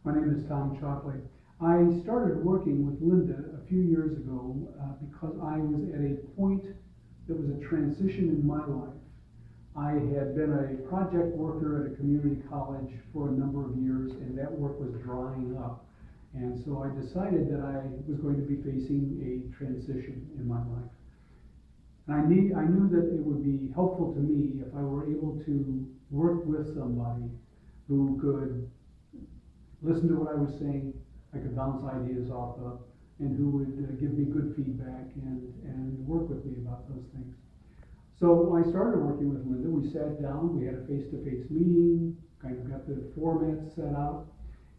My name is Tom Chockley. I started working with Linda a few years ago because I was at a point that was a transition in my life. I had been a project worker at a community college for a number of years, and that work was drying up. And so I decided that I was going to be facing a transition in my life. And I knew that it would be helpful to me if I were able to work with somebody who could listen to what I was saying, I could bounce ideas off of, and who would give me good feedback and work with me about those things. So I started working with Linda. We sat down, we had a face-to-face meeting, kind of got the format set out,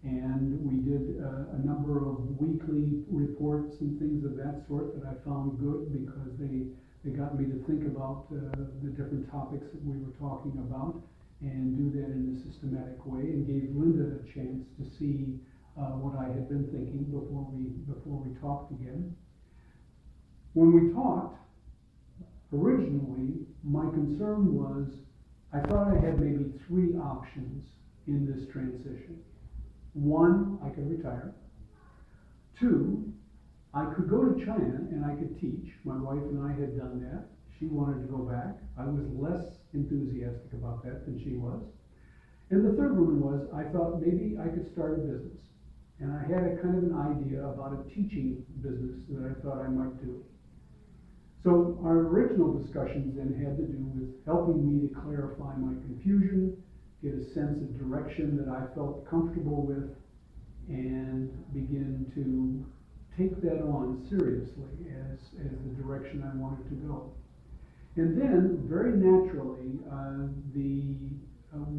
and we did a number of weekly reports and things of that sort that I found good because they got me to think about the different topics that we were talking about and do that in a systematic way, and gave Linda a chance to see what I had been thinking before we talked again. When we talked, originally, my concern was I thought I had maybe three options in this transition. One, I could retire. Two, I could go to China and I could teach. My wife and I had done that. She wanted to go back. I was less enthusiastic about that than she was. And the third one was I thought maybe I could start a business. And I had a kind of an idea about a teaching business that I thought I might do. So our original discussions then had to do with helping me to clarify my confusion, get a sense of direction that I felt comfortable with, and begin to take that on seriously as the direction I wanted to go. And then, very naturally, the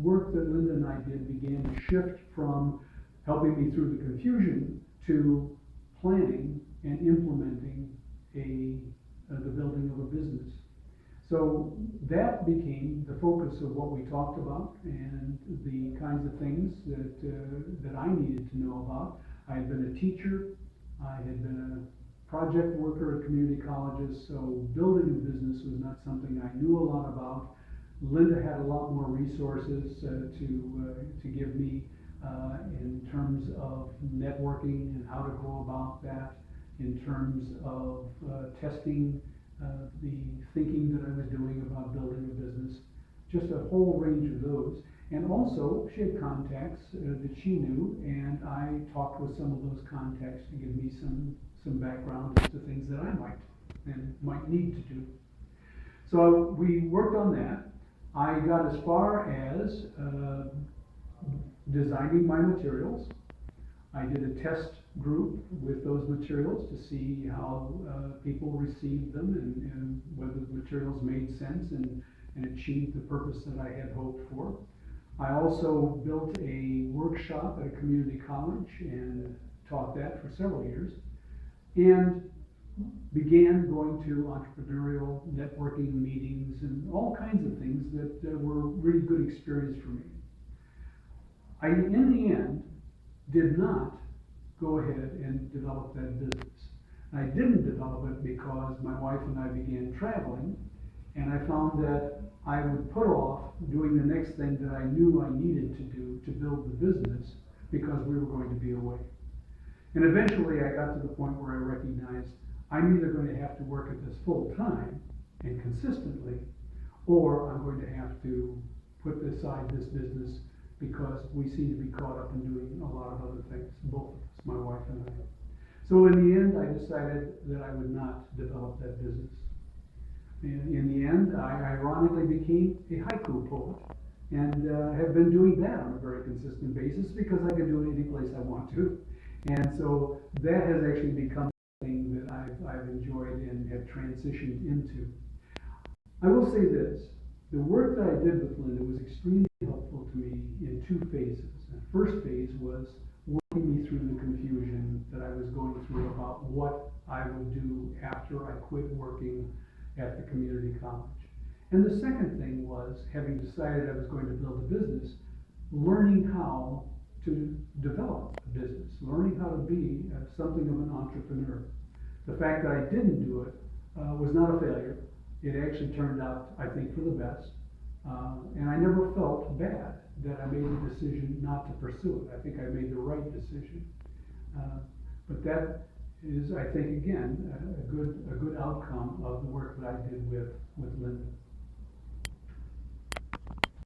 work that Linda and I did began to shift from helping me through the confusion to planning and implementing the building of a business. So that became the focus of what we talked about and the kinds of things that I needed to know about. I had been a teacher. I had been a project worker at community colleges, so building a business was not something I knew a lot about. Linda had a lot more resources to give me in terms of networking and how to go about that, in terms of testing the thinking that I was doing about building a business, just a whole range of those. And also, she had contacts that she knew, and I talked with some of those contacts to give me some background as to things that I might need to do. So we worked on that. I got as far as designing my materials. I did a test group with those materials to see how people received them and whether the materials made sense and achieved the purpose that I had hoped for. I also built a workshop at a community college and taught that for several years, and began going to entrepreneurial networking meetings and all kinds of things that were really good experience for me. I, in the end, did not go ahead and develop that business. I didn't develop it because my wife and I began traveling, and I found that I would put off doing the next thing that I knew I needed to do to build the business because we were going to be away. And eventually I got to the point where I recognized I'm either going to have to work at this full time and consistently, or I'm going to have to put aside this business because we seem to be caught up in doing a lot of other things, both of us, my wife and I. So in the end, I decided that I would not develop that business. And in the end, I ironically became a haiku poet, and have been doing that on a very consistent basis because I can do it any place I want to. And so that has actually become something that I've enjoyed and have transitioned into. I will say this, the work that I did with Linda was extremely helpful to me in two phases. The first phase was working me through the confusion that I was going through about what I would do after I quit working at the community college. And the second thing was, having decided I was going to build a business, learning how to develop a business, learning how to be something of an entrepreneur. The fact that I didn't do it was not a failure. It actually turned out, I think, for the best. And I never felt bad that I made the decision not to pursue it. I think I made the right decision. But that is, I think, again, a good outcome of the work that I did with Linda.